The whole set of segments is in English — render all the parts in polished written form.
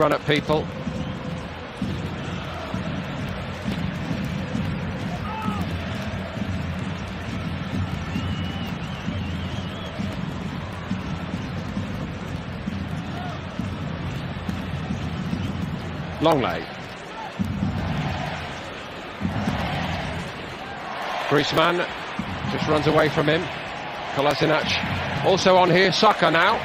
run at people. Longley. Griezmann just runs away from him. Kolasinac also on here. Saka now.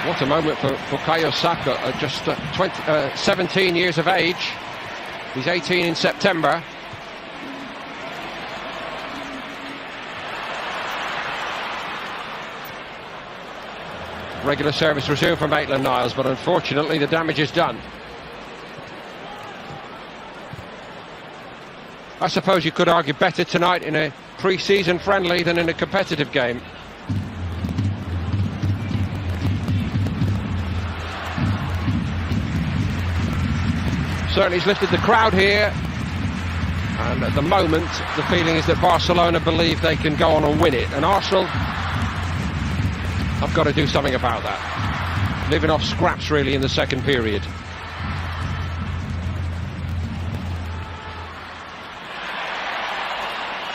What a moment for Bukayo Saka at just 17 years of age. He's 18 in September. Regular service resumed for Maitland-Niles, but unfortunately the damage is done. I suppose you could argue better tonight in a pre-season friendly than in a competitive game. Certainly he's lifted the crowd here, and at the moment the feeling is that Barcelona believe they can go on and win it, and Arsenal have got to do something about that. Living off scraps really in the second period.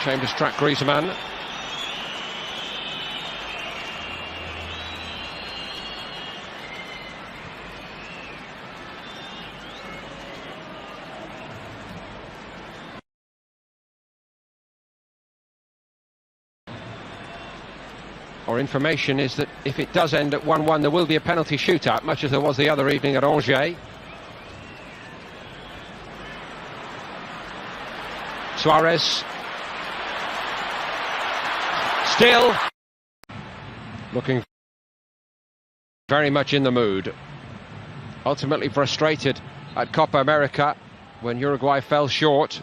Chambers track Griezmann. Our information is that if it does end at 1-1, there will be a penalty shootout, much as there was the other evening at Angers. Suarez. Still looking very much in the mood. Ultimately frustrated at Copa America when Uruguay fell short.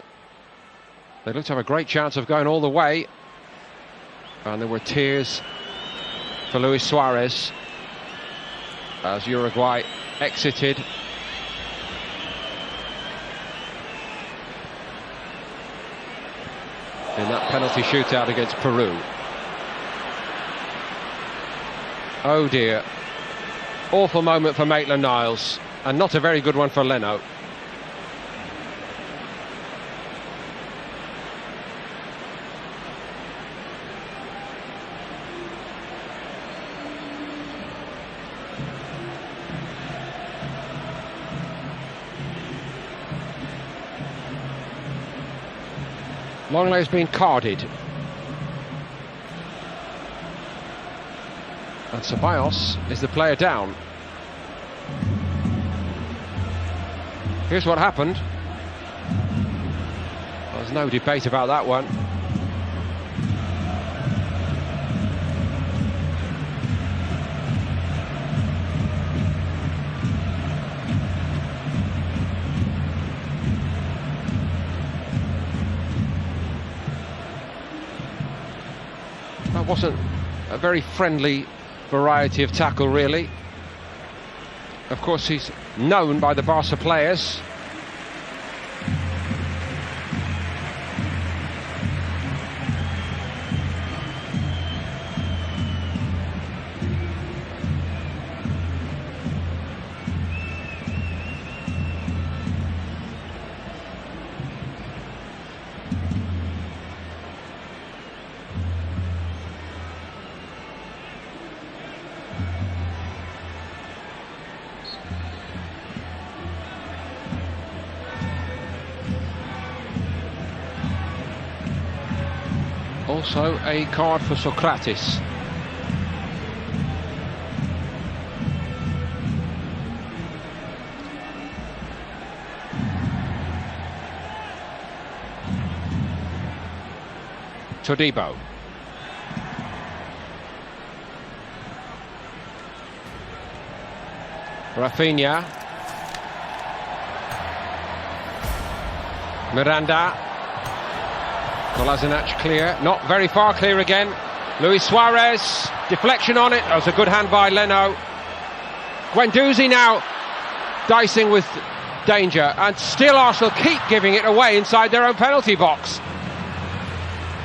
They looked to have a great chance of going all the way, and there were tears for Luis Suarez as Uruguay exited. In that penalty shootout against Peru. Oh dear. Awful moment for Maitland-Niles, and not a very good one for Leno. Longley has been carded. And Ceballos is the player down. Here's what happened. There's no debate about that one. That wasn't a very friendly variety of tackle, really. Of course, he's known by the Barca players. Also a card for Socrates. Todibo. Rafinha. Miranda. Kolasinac clear, not very far clear again. Luis Suarez, deflection on it. That was a good hand by Leno. Guendouzi now dicing with danger, and still Arsenal keep giving it away inside their own penalty box.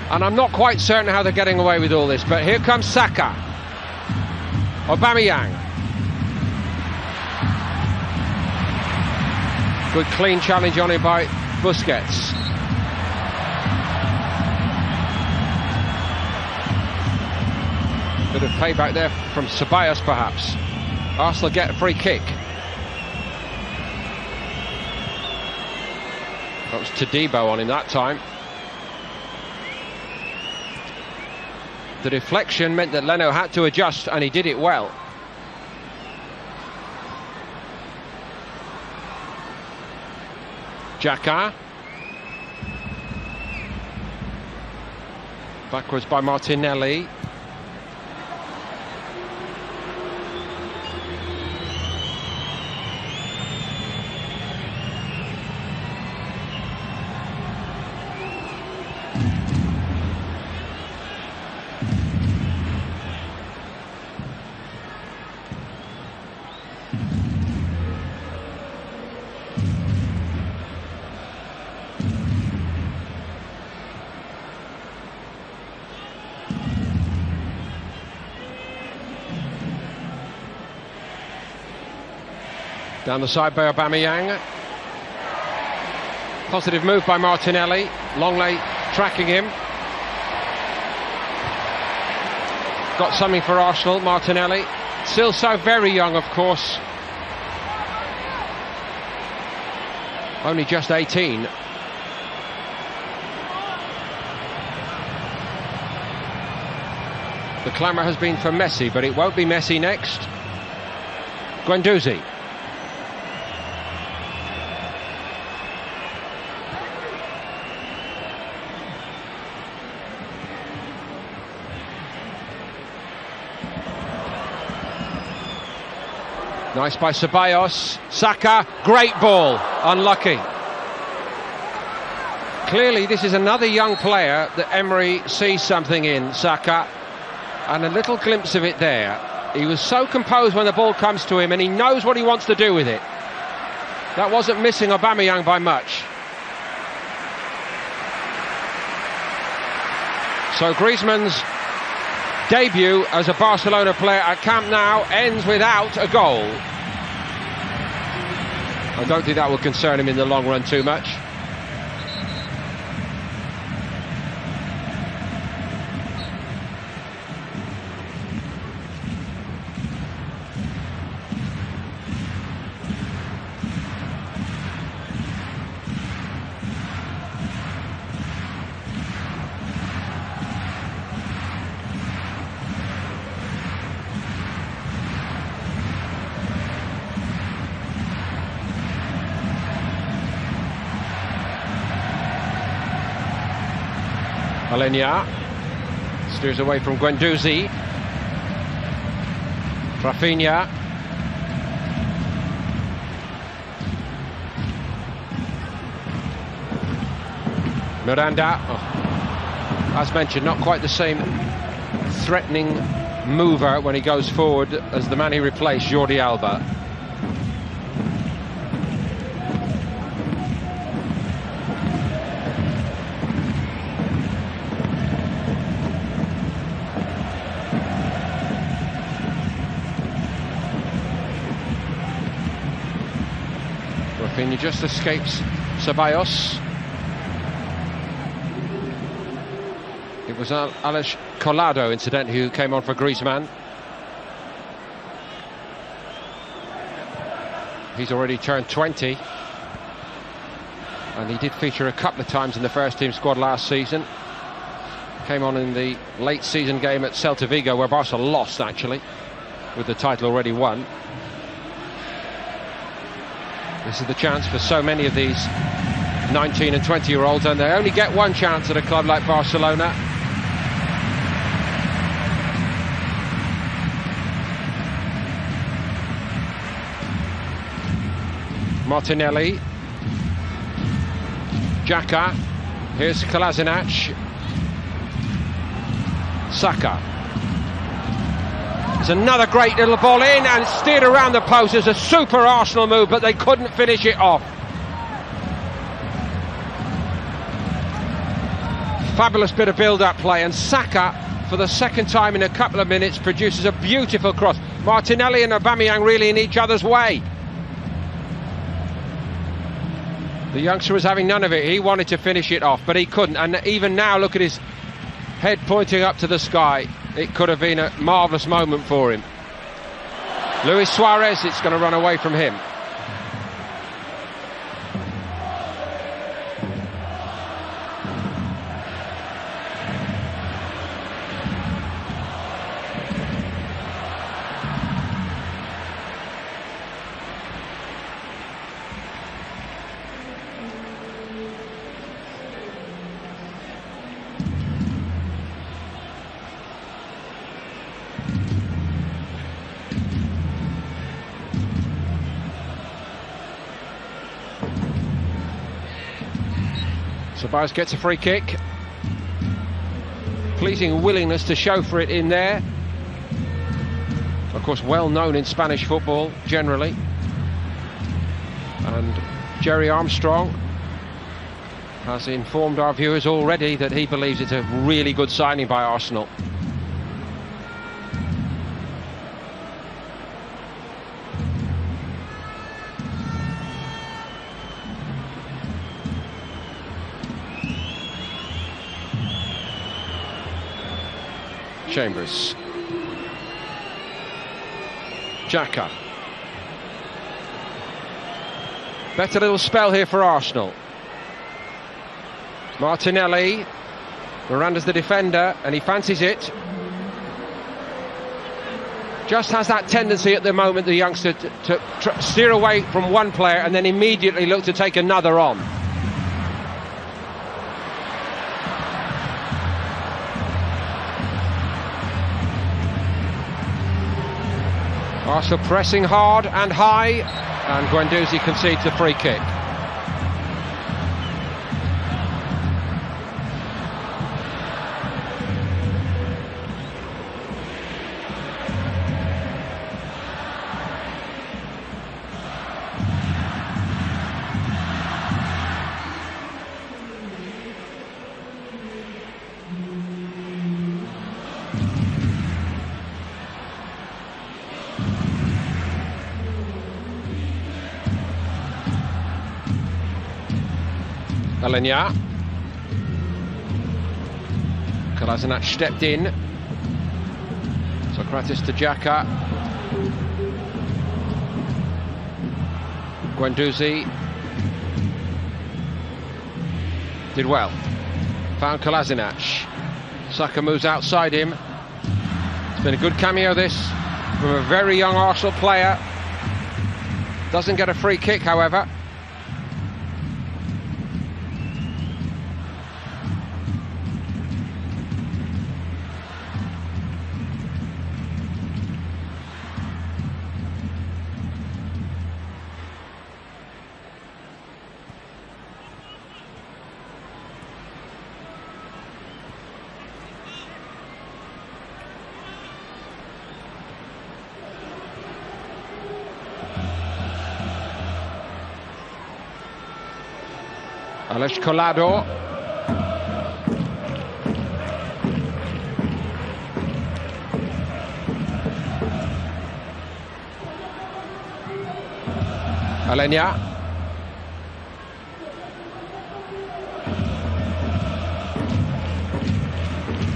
And I'm not quite certain how they're getting away with all this, but here comes Saka. Aubameyang. Good clean challenge on him by Busquets. Bit of payback there from Ceballos, perhaps. Arsenal get a free kick. That was Todibo on him that time. The deflection meant that Leno had to adjust, and he did it well. Xhaka. Backwards by Martinelli. Down the side by Aubameyang. Positive move by Martinelli. Longley tracking him. Got something for Arsenal, Martinelli. Still so very young, of course. Only just 18. The clamour has been for Messi, but it won't be Messi next. Guendouzi. Nice by Ceballos. Saka, great ball. Unlucky. Clearly this is another young player that Emery sees something in, Saka. And a little glimpse of it there. He was so composed when the ball comes to him, and he knows what he wants to do with it. That wasn't missing Aubameyang by much. So Griezmann's debut as a Barcelona player at Camp Nou ends without a goal. I don't think that will concern him in the long run too much. Alenia steers away from Guendouzi. Rafinha. Miranda. Oh. As mentioned, not quite the same threatening mover when he goes forward as the man he replaced, Jordi Alba. Rafinha just escapes Ceballos. It was Alex Collado, incidentally, who came on for Griezmann. He's already turned 20. And he did feature a couple of times in the first team squad last season. Came on in the late season game at Celta Vigo, where Barcelona lost, actually, with the title already won. This is the chance for so many of these 19 and 20-year-olds, and they only get one chance at a club like Barcelona. Martinelli. Xhaka. Here's Kolasinac. Saka. It's another great little ball in and steered around the post. It's a super Arsenal move, but they couldn't finish it off. Fabulous bit of build-up play, and Saka, for the second time in a couple of minutes, produces a beautiful cross. Martinelli and Aubameyang really in each other's way. The youngster was having none of it. He wanted to finish it off, but he couldn't. And even now, look at his head pointing up to the sky. It could have been a marvellous moment for him. Luis Suarez, it's going to run away from him. Ceballos gets a free kick. Pleasing willingness to show for it in there. Of course, well known in Spanish football generally. And Jerry Armstrong has informed our viewers already that he believes it's a really good signing by Arsenal. Chambers. Xhaka. Better little spell here for Arsenal. Martinelli. Miranda's the defender and he fancies it. Just has that tendency at the moment, the youngster, to steer away from one player and then immediately look to take another on. Arsenal pressing hard and high, and Guendouzi concedes the free kick. Alenya. Kolasinac stepped in. Socrates to Xhaka. Guendouzi did well. Found Kolasinac. Saka moves outside him. It's been a good cameo this from a very young Arsenal player. Doesn't get a free kick, however. Alex Collado. Alenya.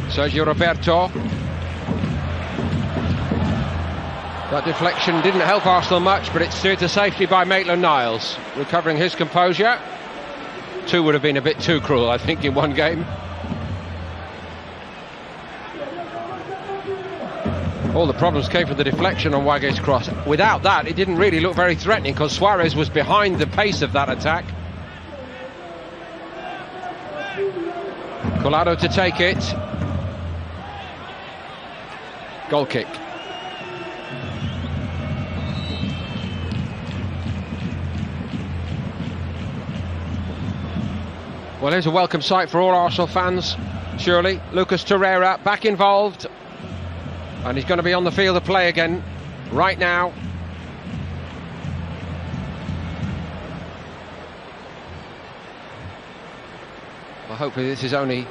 Sergio Roberto. That deflection didn't help Arsenal much, but it's steered to safety by Maitland-Niles, recovering his composure. Two would have been a bit too cruel, I think, in one game. All the problems came from the deflection on Wague's cross. Without that, it didn't really look very threatening because Suarez was behind the pace of that attack. Collado to take it. Goal kick. Well, here's a welcome sight for all Arsenal fans, surely. Lucas Torreira back involved, and he's going to be on the field of play again right now. Well, hopefully this is only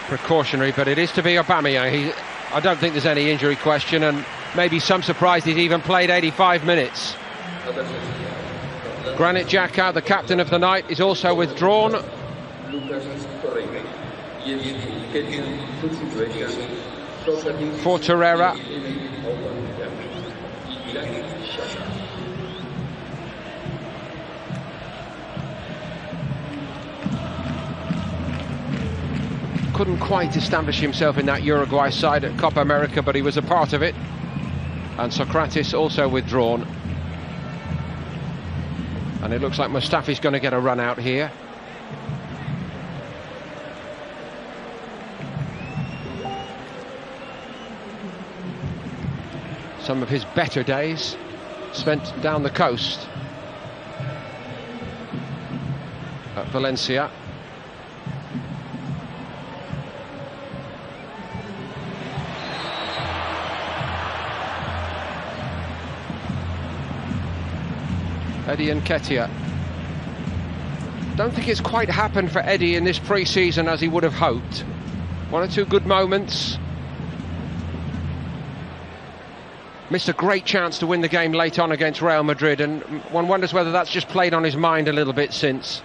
precautionary, but it is to be Aubameyang. I don't think there's any injury question, and maybe some surprise he's even played 85 minutes. Granit Xhaka, the captain of the night, is also withdrawn. For Torreira. Couldn't quite establish himself in that Uruguay side at Copa America, but he was a part of it. And Socrates also withdrawn. And it looks like Mustafi's going to get a run out here. Some of his better days spent down the coast at Valencia. Eddie Nketiah. Don't think it's quite happened for Eddie in this pre-season as he would have hoped. One or two good moments. Missed a great chance to win the game late on against Real Madrid, and one wonders whether that's just played on his mind a little bit since.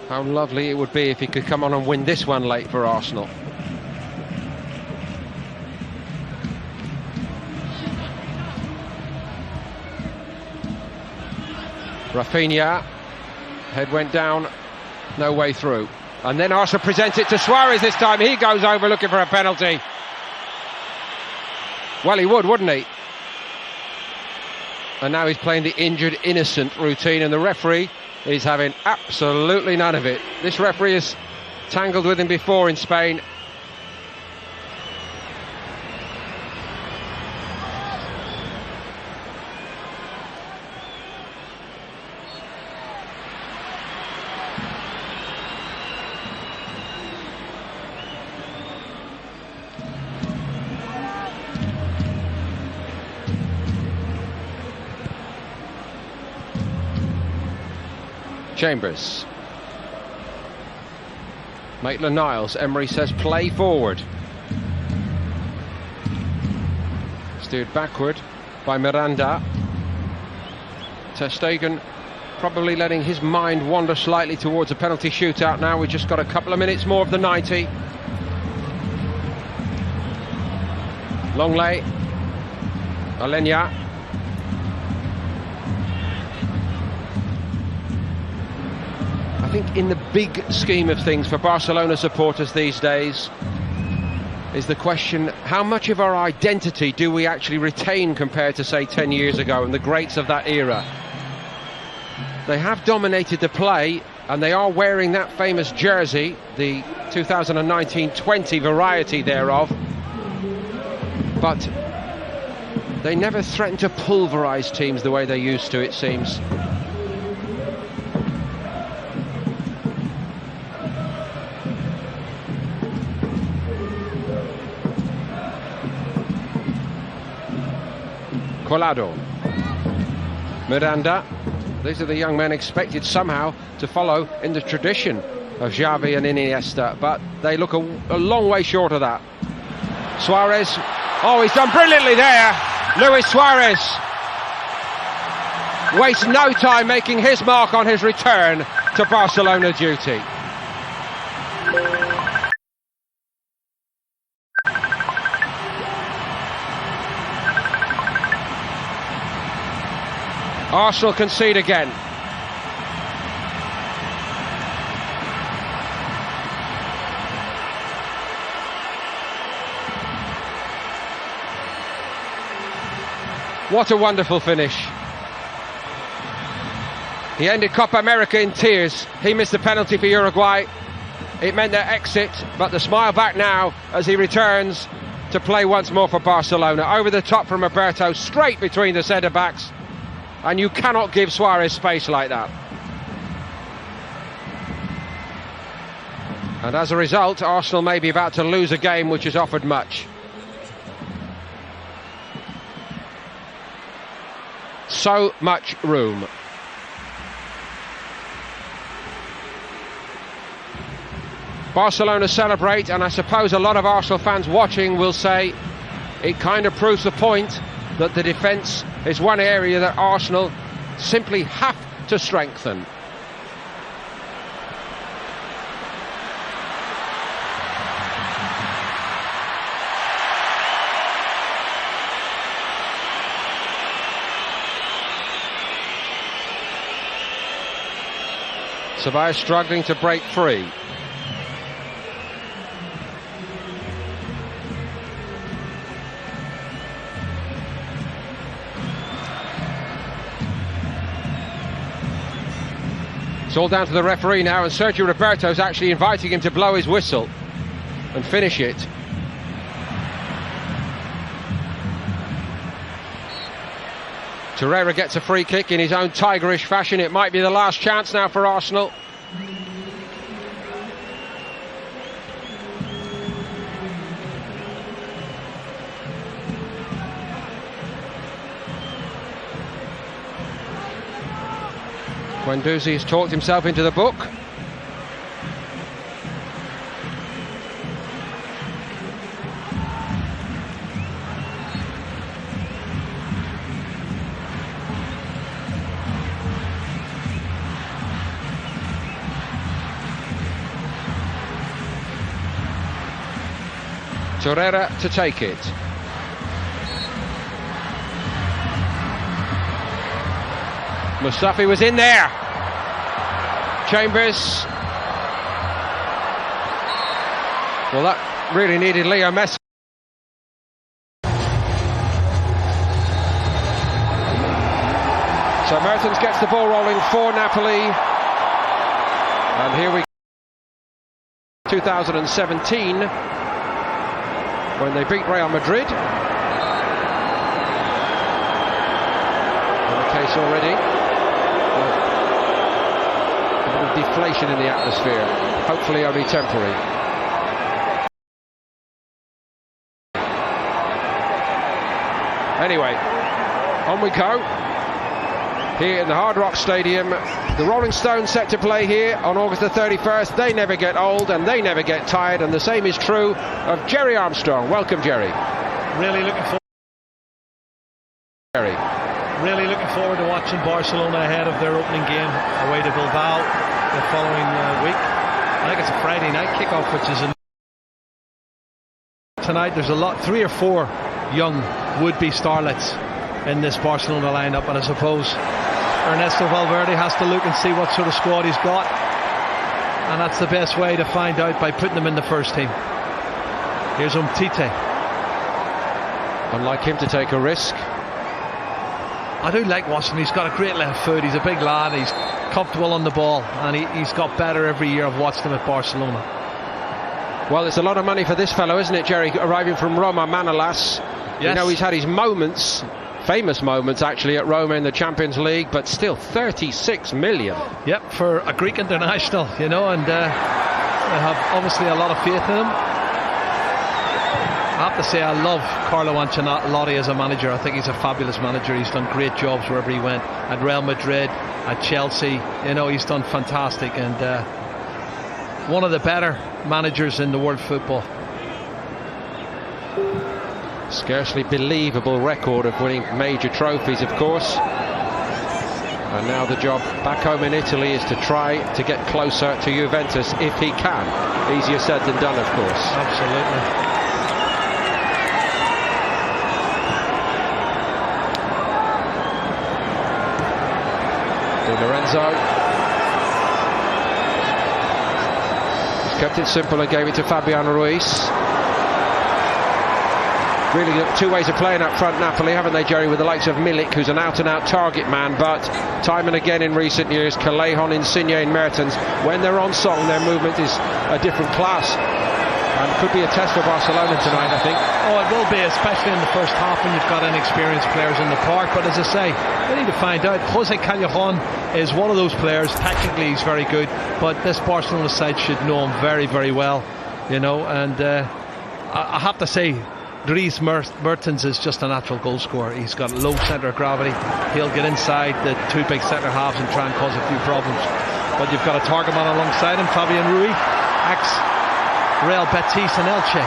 How lovely it would be if he could come on and win this one late for Arsenal. Rafinha, head went down, no way through. And then Arsenal presents it to Suarez this time. He goes over looking for a penalty. Well, he would, wouldn't he? And now he's playing the injured innocent routine, and the referee is having absolutely none of it. This referee has tangled with him before in Spain. Chambers. Maitland-Niles, Emery says play forward. Steered backward by Miranda. Ter Stegen probably letting his mind wander slightly towards a penalty shootout now. We've just got a couple of minutes more of the 90. Longley. Alenya. I think in the big scheme of things for Barcelona supporters these days is the question, how much of our identity do we actually retain compared to, say, 10 years ago and the greats of that era? They have dominated the play, and they are wearing that famous jersey, the 2019-20 variety thereof, but they never threaten to pulverise teams the way they used to, it seems. Colado, Miranda. These are the young men expected somehow to follow in the tradition of Xavi and Iniesta, but they look a long way short of that. Suarez, oh, he's done brilliantly there. Luis Suarez wastes no time making his mark on his return to Barcelona duty. Arsenal concede again. What a wonderful finish. He ended Copa America in tears. He missed the penalty for Uruguay. It meant their exit, but the smile back now as he returns to play once more for Barcelona. Over the top from Roberto, straight between the centre-backs. And you cannot give Suarez space like that. And as a result, Arsenal may be about to lose a game which has offered much. So much room. Barcelona celebrate, and I suppose a lot of Arsenal fans watching will say it kind of proves the point that the defence is one area that Arsenal simply have to strengthen. Ceballos struggling to break free. It's all down to the referee now, and Sergio Roberto's actually inviting him to blow his whistle and finish it. Torreira gets a free kick in his own tigerish fashion. It might be the last chance now for Arsenal. Guendouzi has talked himself into the book. Torreira to take it. Mustafi was in there. Chambers. Well, that really needed Leo Messi. So Mertens gets the ball rolling for Napoli. And here we go. 2017, when they beat Real Madrid. In the case already. Deflation in the atmosphere, hopefully only temporary. Anyway, on we go. Here in the Hard Rock Stadium, the Rolling Stones set to play here on August the 31st. They never get old and they never get tired, and the same is true of Jerry Armstrong. Welcome, Jerry. Really looking forward. Jerry. Really looking forward to watching Barcelona ahead of their opening game away to Bilbao the following week. I think it's a Friday night kickoff, which is tonight. There's a lot, 3 or 4 young would-be starlets in this Barcelona lineup, and I suppose Ernesto Valverde has to look and see what sort of squad he's got, and that's the best way to find out, by putting them in the first team. Here's Umtiti. Unlike him to take a risk. I do like watching him. He's got a great left foot. He's a big lad. He's comfortable on the ball, and he's got better every year. I've watched him at Barcelona. Well, it's a lot of money for this fellow, isn't it, Jerry? Arriving from Roma Manolas. Yes. You know, he's had his moments, famous moments actually, at Roma in the Champions League, but still 36 million. Yep, for a Greek international, you know, and I have obviously a lot of faith in him. I have to say, I love Carlo Ancelotti as a manager. I think he's a fabulous manager. He's done great jobs wherever he went, at Real Madrid, at Chelsea. You know, he's done fantastic, and one of the better managers in the world football. Scarcely believable record of winning major trophies, of course. And now the job back home in Italy is to try to get closer to Juventus if he can. Easier said than done, of course. Absolutely. Lorenzo. He's kept it simple and gave it to Fabian Ruiz. Really two ways of playing up front, Napoli, haven't they, Jerry, with the likes of Milik, who's an out-and-out target man, but time and again in recent years, Callejon, Insigne and Mertens, when they're on song, their movement is a different class. And could be a test for Barcelona tonight, I think. Oh, it will be, especially in the first half when you've got inexperienced players in the park. But as I say, we need to find out. Jose Callejon is one of those players. Technically, he's very good, but this Barcelona side should know him very, very well, you know. And I have to say, Dries Mertens is just a natural goal scorer. He's got low centre of gravity. He'll get inside the 2 big centre halves and try and cause a few problems. But you've got a target man alongside him, Fabian Rui, Real Betis and Elche.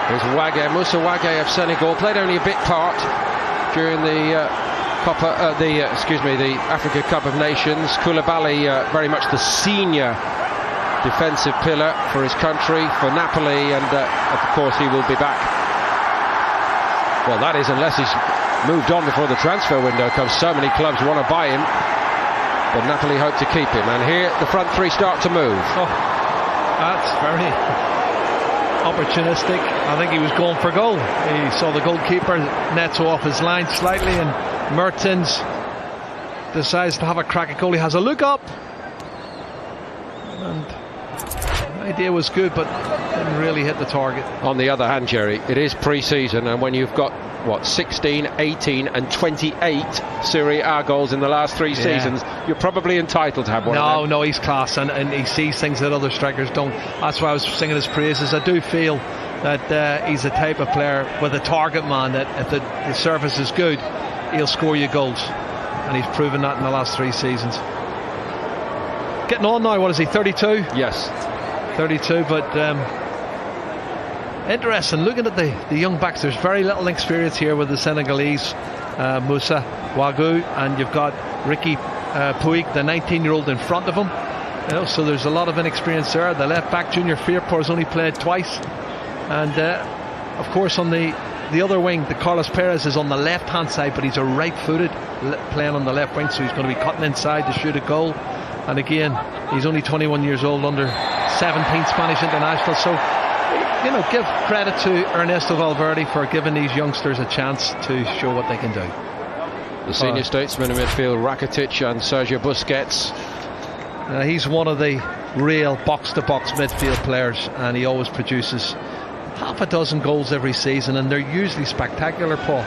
There's Moussa Wagué of Senegal. Played only a bit part during the the Africa Cup of Nations. Koulibaly, very much the senior defensive pillar for his country, for Napoli, and of course he will be back. Well, that is, unless he's moved on before the transfer window comes. So many clubs want to buy him, but Napoli hope to keep him. And here the front three start to move. Oh, that's very opportunistic. I think he was going for goal. He saw the goalkeeper nets off his line slightly, and Mertens decides to have a crack at goal. He has a look up, and the idea was good, but didn't really hit the target. On the other hand, Jerry, it is pre-season, and when you've got 16, 18 and 28 Serie A goals in the last 3 seasons, you're probably entitled to have one of them. No, he's class, and he sees things that other strikers don't. That's why I was singing his praises. I do feel that he's the type of player with a target man that if the surface is good, he'll score you goals, and he's proven that in the last 3 seasons. Getting on now, what is he, 32? Yes, 32, but interesting looking at the young backs. There's very little experience here with the Senegalese, Moussa Wagué, and you've got Ricky Puig, the 19-year-old in front of him. So there's a lot of inexperience there. The left back, Junior Firpo, has only played twice, and of course on the other wing, the Carlos Perez is on the left hand side, but he's a right-footed playing on the left wing, so he's going to be cutting inside to shoot a goal. And again, he's only 21 years old, under 17 Spanish international. So, give credit to Ernesto Valverde for giving these youngsters a chance to show what they can do. The senior statesman in midfield, Rakitic and Sergio Busquets. He's one of the real box-to-box midfield players, and he always produces half a dozen goals every season, and they're usually spectacular, Paul.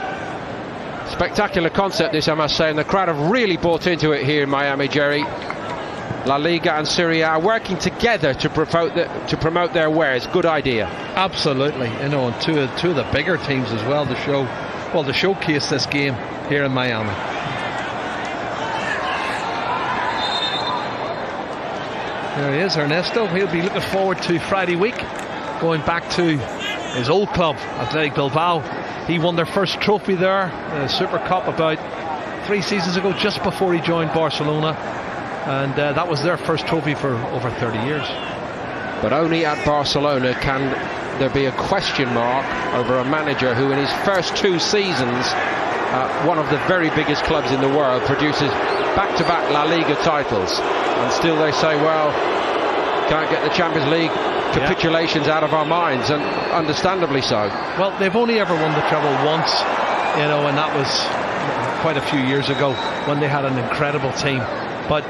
Spectacular concept this, I must say, and the crowd have really bought into it here in Miami, Jerry. La Liga and Serie A working together to promote their wares. Good idea. Absolutely, and two of the bigger teams as well to showcase this game here in Miami. There he is, Ernesto. He'll be looking forward to Friday week, going back to his old club, Athletic Bilbao. He won their first trophy there, the Super Cup, about 3 seasons ago, just before he joined Barcelona. And that was their first trophy for over 30 years. But only at Barcelona can there be a question mark over a manager who in his first 2 seasons, one of the very biggest clubs in the world, produces back-to-back La Liga titles. And still they say, well, can't get the Champions League, capitulations out of our minds, and understandably so. Well, they've only ever won the treble once, and that was quite a few years ago when they had an incredible team. But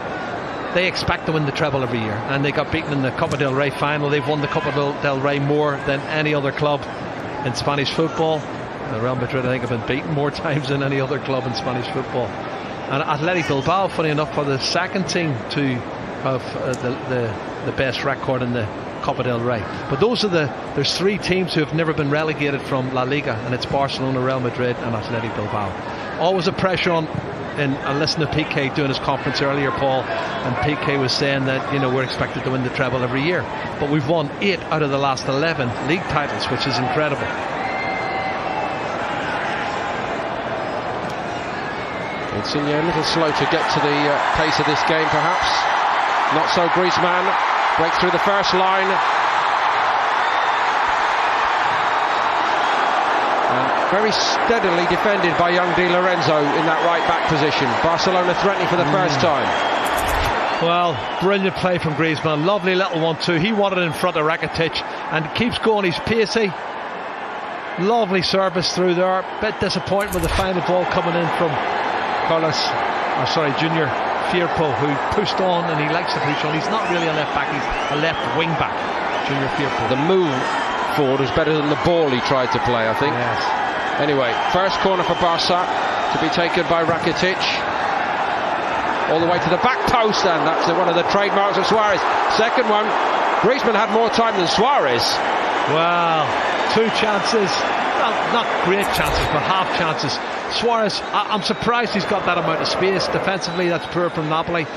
they expect to win the treble every year, and they got beaten in the Copa del Rey final. They've won the Copa del Rey more than any other club in Spanish football. Real Madrid, I think, have been beaten more times than any other club in Spanish football. And Athletic Bilbao, funny enough, are the second team to have the best record in the Copa del Rey. But there's 3 teams who have never been relegated from La Liga, and it's Barcelona, Real Madrid and Athletic Bilbao. Always a pressure on. And I listened to Piqué doing his conference earlier, Paul, and Piqué was saying that we're expected to win the treble every year, but we've won 8 out of the last 11 league titles, which is incredible. Insigne a little slow to get to the pace of this game, perhaps. Not so Griezmann. Break through the first line. Very steadily defended by young Di Lorenzo in that right back position. Barcelona threatening for the first time. Well, brilliant play from Griezmann. Lovely little 1-2. He wanted it in front of Rakitic and keeps going. He's pacey. Lovely service through there. Bit disappointing with the final ball coming in from Junior Firpo, who pushed on, and he likes to push on. He's not really a left back, he's a left wing back, Junior Firpo. The move forward was better than the ball he tried to play, I think. Yes. Anyway, first corner for Barca to be taken by Rakitic. All the way to the back post, and that's one of the trademarks of Suarez. Second one, Griezmann had more time than Suarez. Well, 2 chances, not great chances, but half chances. Suarez, I'm surprised he's got that amount of space defensively. That's poor from Napoli.